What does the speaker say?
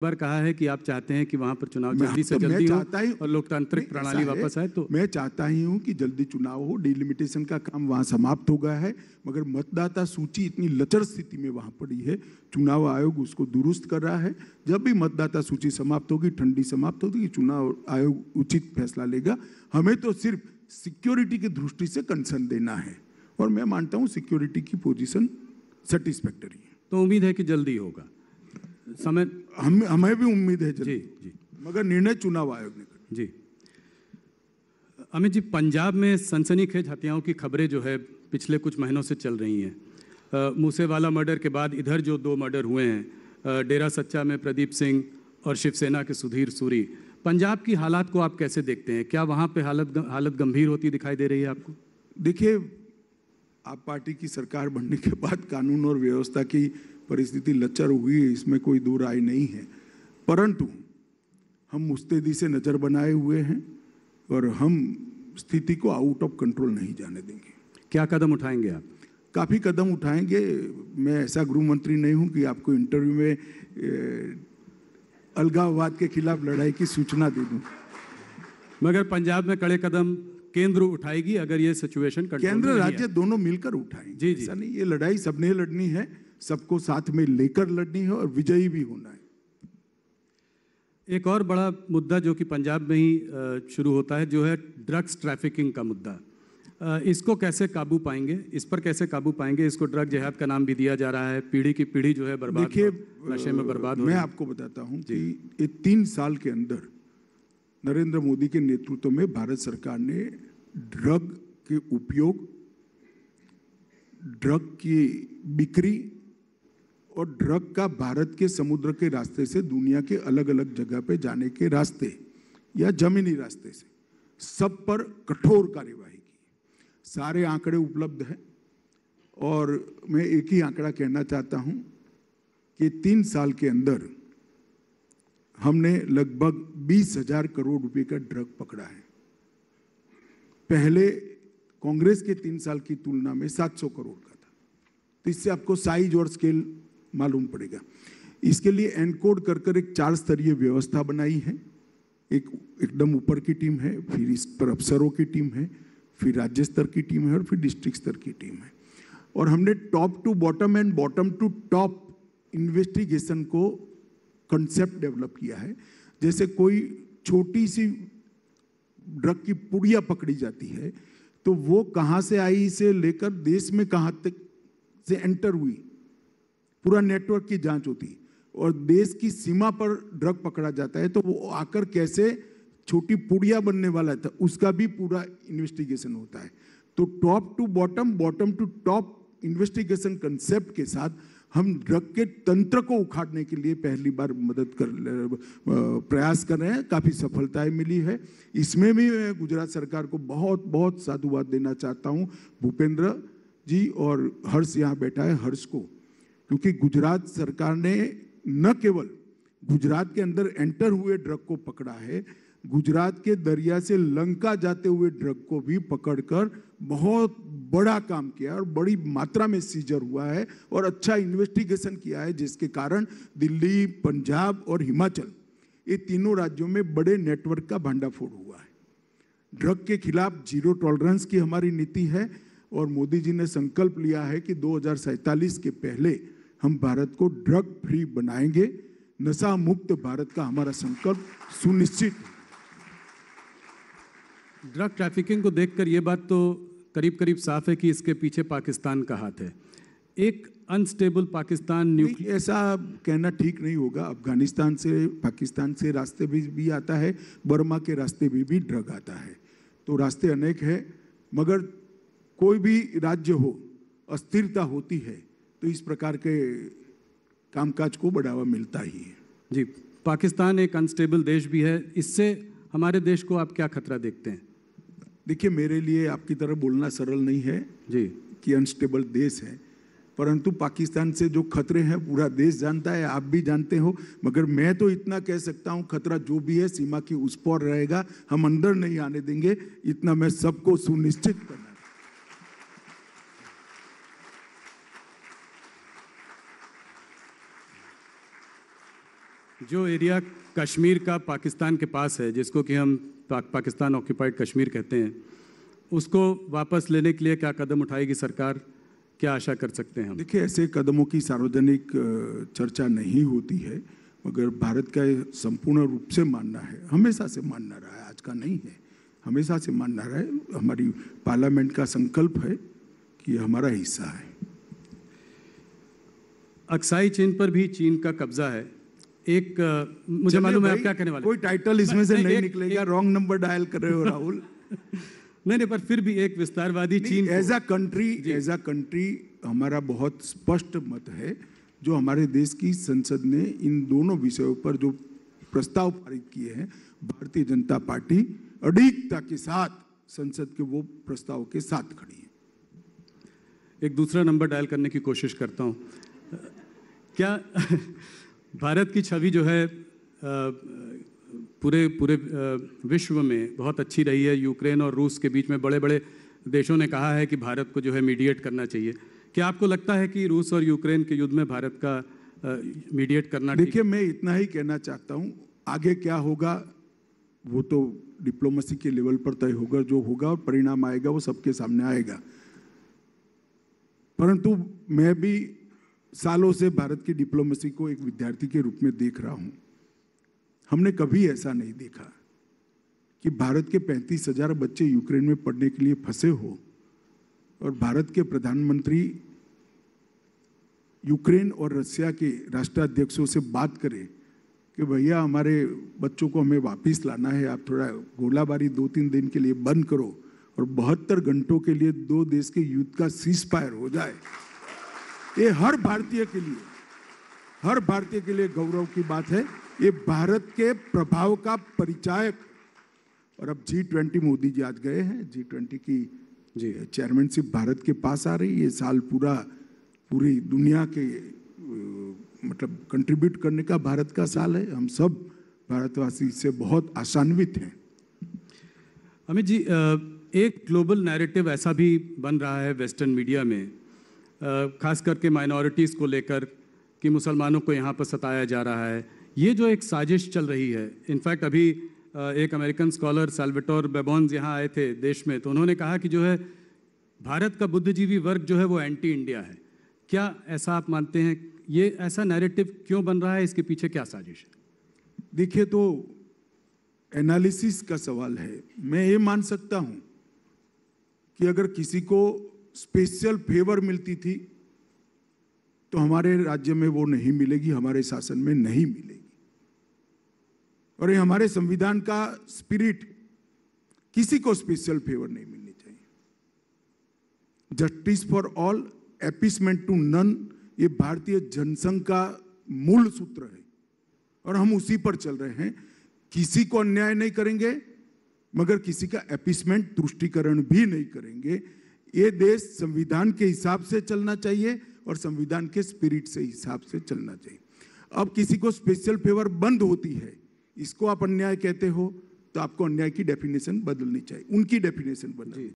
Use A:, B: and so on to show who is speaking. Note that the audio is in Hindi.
A: बार कहा है कि आप चाहते हैं कि वहां पर चुनाव जल्दी से जल्दी हो और लोकतांत्रिक प्रणाली वापस आए। तो
B: मैं चाहता ही हूं कि जल्दी चुनाव हो, डिलिमिटेशन का काम वहां समाप्त हो गया है, मगर मतदाता सूची इतनी लचर स्थिति में वहां पड़ी है, चुनाव आयोग उसको दुरुस्त कर रहा है। जब भी मतदाता सूची समाप्त होगी, ठंडी समाप्त होगी, चुनाव आयोग उचित फैसला लेगा। हमें तो सिर्फ सिक्योरिटी की दृष्टि से कंसर्न देना है और मैं मानता हूं सिक्योरिटी की पोजीशन सेटिस्फैक्टरी है।
A: तो उम्मीद है कि जल्दी होगा। समय
B: हमें भी उम्मीद है
A: जी जी,
B: मगर निर्णय चुनाव आयोग ने कर।
A: जी अमित जी, पंजाब में सनसनीखेज हत्याओं की खबरें जो है पिछले कुछ महीनों से चल रही हैं। मूसेवाला मर्डर के बाद इधर जो 2 मर्डर हुए हैं, डेरा सच्चा में प्रदीप सिंह और शिवसेना के सुधीर सूरी, पंजाब की हालात को आप कैसे देखते हैं? क्या वहाँ पे हालत गंभीर होती दिखाई दे रही है आपको?
B: देखिए, आप पार्टी की सरकार बनने के बाद कानून और व्यवस्था की परिस्थिति लचर हुई है, इसमें कोई दो राय नहीं है, परंतु हम मुस्तैदी से नज़र बनाए हुए हैं और हम स्थिति को आउट ऑफ कंट्रोल नहीं जाने देंगे।
A: क्या कदम उठाएंगे आप?
B: काफ़ी कदम उठाएंगे। मैं ऐसा गृह मंत्री नहीं हूं कि आपको इंटरव्यू में अलगाववाद के खिलाफ लड़ाई की सूचना दे दूं।
A: मगर पंजाब में कड़े कदम केंद्र उठाएगी अगर ये सिचुएशन कंट्रोल में नहीं
B: केंद्र राज्य दोनों मिलकर उठाएंगे।
A: जी जी,
B: ऐसा नहीं, ये लड़ाई सबने लड़नी है, सबको साथ में लेकर लड़नी है और विजयी भी होना है।
A: एक और बड़ा मुद्दा जो कि पंजाब में ही शुरू होता है, जो है ड्रग्स ट्रैफिकिंग का मुद्दा। इसको कैसे काबू पाएंगे? इस पर कैसे काबू पाएंगे? इसको ड्रग जिहाद का नाम भी दिया जा रहा है। पीढ़ी की पीढ़ी जो है बर्बाद,
B: देखिए,
A: नशे में बर्बाद हो।
B: मैं आपको बताता हूं कि ये 3 साल के अंदर नरेंद्र मोदी के नेतृत्व में भारत सरकार ने ड्रग के उपयोग, ड्रग की बिक्री और ड्रग का भारत के समुद्र के रास्ते से दुनिया के अलग अलग जगह पे जाने के रास्ते या जमीनी रास्ते से सब पर कठोर कार्यवाही की। सारे आंकड़े उपलब्ध हैं और मैं एक ही आंकड़ा कहना चाहता हूं कि 3 साल के अंदर हमने लगभग 20,000 करोड़ रुपए का ड्रग पकड़ा है। पहले कांग्रेस के 3 साल की तुलना में 700 करोड़ का था। तो इससे आपको साइज और स्केल मालूम पड़ेगा। इसके लिए एनकोड कर एक 4 स्तरीय व्यवस्था बनाई है। एक एकदम ऊपर की टीम है, फिर इस पर अफसरों की टीम है, फिर राज्य स्तर की टीम है और फिर डिस्ट्रिक्ट स्तर की टीम है। और हमने top to bottom and bottom to top investigation को कंसेप्ट डेवलप किया है। जैसे कोई छोटी सी ड्रग की पुड़िया पकड़ी जाती है तो वो कहाँ से आई से लेकर देश में कहाँ तक से एंटर हुई, पूरा नेटवर्क की जांच होती। और देश की सीमा पर ड्रग पकड़ा जाता है तो वो आकर कैसे छोटी पुड़िया बनने वाला था, उसका भी पूरा इन्वेस्टिगेशन होता है। तो top to bottom, bottom to top investigation concept के साथ हम ड्रग के तंत्र को उखाड़ने के लिए पहली बार प्रयास कर रहे हैं। काफ़ी सफलताएं मिली है। इसमें भी मैं गुजरात सरकार को बहुत बहुत साधुवाद देना चाहता हूं, भूपेंद्र जी और हर्ष यहाँ बैठा है, हर्ष को, क्योंकि गुजरात सरकार ने न केवल गुजरात के अंदर एंटर हुए ड्रग को पकड़ा है, गुजरात के दरिया से लंका जाते हुए ड्रग को भी पकड़कर बहुत बड़ा काम किया और बड़ी मात्रा में सीजर हुआ है और अच्छा इन्वेस्टिगेशन किया है, जिसके कारण दिल्ली, पंजाब और हिमाचल, ये तीनों राज्यों में बड़े नेटवर्क का भंडाफोड़ हुआ है। ड्रग के खिलाफ जीरो टॉलरेंस की हमारी नीति है और मोदी जी ने संकल्प लिया है कि 2047 के पहले हम भारत को ड्रग फ्री बनाएंगे। नशा मुक्त भारत का हमारा संकल्प सुनिश्चित है।
A: ड्रग ट्रैफिकिंग को देखकर ये बात तो करीब करीब साफ है कि इसके पीछे पाकिस्तान का हाथ है। एक अनस्टेबल पाकिस्तान,
B: ऐसा कहना ठीक नहीं होगा। अफगानिस्तान से, पाकिस्तान से रास्ते भी आता है, बर्मा के रास्ते भी ड्रग आता है। तो रास्ते अनेक है, मगर कोई भी राज्य हो, अस्थिरता होती है तो इस प्रकार के कामकाज को बढ़ावा मिलता ही है।
A: जी, पाकिस्तान एक अनस्टेबल देश भी है। इससे हमारे देश को आप क्या खतरा देखते हैं?
B: देखिए, मेरे लिए आपकी तरह बोलना सरल नहीं है
A: जी
B: कि अनस्टेबल देश है, परंतु पाकिस्तान से जो खतरे हैं पूरा देश जानता है, आप भी जानते हो। मगर मैं तो इतना कह सकता हूं, खतरा जो भी है सीमा की उस पार रहेगा, हम अंदर नहीं आने देंगे, इतना मैं सबको सुनिश्चित करना।
A: जो एरिया कश्मीर का पाकिस्तान के पास है, जिसको कि हम पाकिस्तान ऑक्यूपाइड कश्मीर कहते हैं, उसको वापस लेने के लिए क्या कदम उठाएगी सरकार, क्या आशा कर सकते हैं हम?
B: देखिए, ऐसे कदमों की सार्वजनिक चर्चा नहीं होती है, मगर भारत का ये संपूर्ण रूप से मानना है, हमेशा से मानना रहा है, आज का नहीं है, हमेशा से मानना रहा है। हमारी पार्लियामेंट का संकल्प है कि ये हमारा हिस्सा है।
A: अक्साई चीन पर भी चीन का कब्जा है। मुझे मालूम है आप क्या कहने वाले,
B: कोई टाइटल इसमें से नहीं निकलेगा। रॉन्ग नंबर डायल कर रहे हो राहुल।
A: नहीं, पर फिर भी एक विस्तारवादी चीन
B: एज अ कंट्री हमारा बहुत स्पष्ट मत है, जो हमारे देश की संसद ने इन दोनों विषयों पर जो प्रस्ताव पारित किए हैं, भारतीय जनता पार्टी अडिगता के साथ संसद के वो प्रस्ताव के साथ खड़ी है।
A: एक दूसरा नंबर डायल करने की कोशिश करता हूँ। क्या भारत की छवि जो है पूरे विश्व में बहुत अच्छी रही है। यूक्रेन और रूस के बीच में बड़े बड़े देशों ने कहा है कि भारत को जो है मीडिएट करना चाहिए। क्या आपको लगता है कि रूस और यूक्रेन के युद्ध में भारत का मीडिएट करना?
B: देखिए, मैं इतना ही कहना चाहता हूँ, आगे क्या होगा वो तो डिप्लोमेसी के लेवल पर तय होगा। जो होगा और परिणाम आएगा वो सबके सामने आएगा। परंतु मैं भी सालों से भारत की डिप्लोमेसी को एक विद्यार्थी के रूप में देख रहा हूं। हमने कभी ऐसा नहीं देखा कि भारत के 35,000 बच्चे यूक्रेन में पढ़ने के लिए फंसे हो और भारत के प्रधानमंत्री यूक्रेन और रशिया के राष्ट्राध्यक्षों से बात करें कि भैया हमारे बच्चों को हमें वापस लाना है, आप थोड़ा गोलाबारी 2-3 दिन के लिए बंद करो और 72 घंटों के लिए दो देश के युद्ध का सीज फायर हो जाए। ये हर भारतीय के लिए गौरव की बात है। ये भारत के प्रभाव का परिचायक। और अब G20 मोदी जी आज गए हैं, G20 की चेयरमैनशिप भारत के पास आ रही है। ये साल पूरी दुनिया के मतलब कंट्रीब्यूट करने का भारत का साल है। हम सब भारतवासी इससे बहुत आशान्वित हैं।
A: अमित जी, एक ग्लोबल नैरेटिव ऐसा भी बन रहा है वेस्टर्न मीडिया में, खास करके माइनॉरिटीज़ को लेकर, कि मुसलमानों को यहाँ पर सताया जा रहा है। ये जो एक साजिश चल रही है, इनफैक्ट अभी एक अमेरिकन स्कॉलर साल्वाटोर बेबॉन्स यहाँ आए थे देश में, तो उन्होंने कहा कि जो है भारत का बुद्धिजीवी वर्ग जो है वो एंटी इंडिया है। क्या ऐसा आप मानते हैं? ये ऐसा नैरेटिव क्यों बन रहा है? इसके पीछे क्या साजिश है?
B: देखिए, तो एनालिसिस का सवाल है। मैं ये मान सकता हूँ कि अगर किसी को स्पेशल फेवर मिलती थी तो हमारे राज्य में वो नहीं मिलेगी, हमारे शासन में नहीं मिलेगी। और ये हमारे संविधान का स्पिरिट, किसी को स्पेशल फेवर नहीं मिलनी चाहिए। Justice for all, appeasement to none, ये भारतीय जनसंघ का मूल सूत्र है और हम उसी पर चल रहे हैं। किसी को अन्याय नहीं करेंगे, मगर किसी का अपीसमेंट, तुष्टीकरण भी नहीं करेंगे। ये देश संविधान के हिसाब से चलना चाहिए और संविधान के स्पिरिट से हिसाब से चलना चाहिए। अब किसी को स्पेशल फेवर बंद होती है, इसको आप अन्याय कहते हो, तो आपको अन्याय की डेफिनेशन बदलनी चाहिए, उनकी डेफिनेशन बदलनी।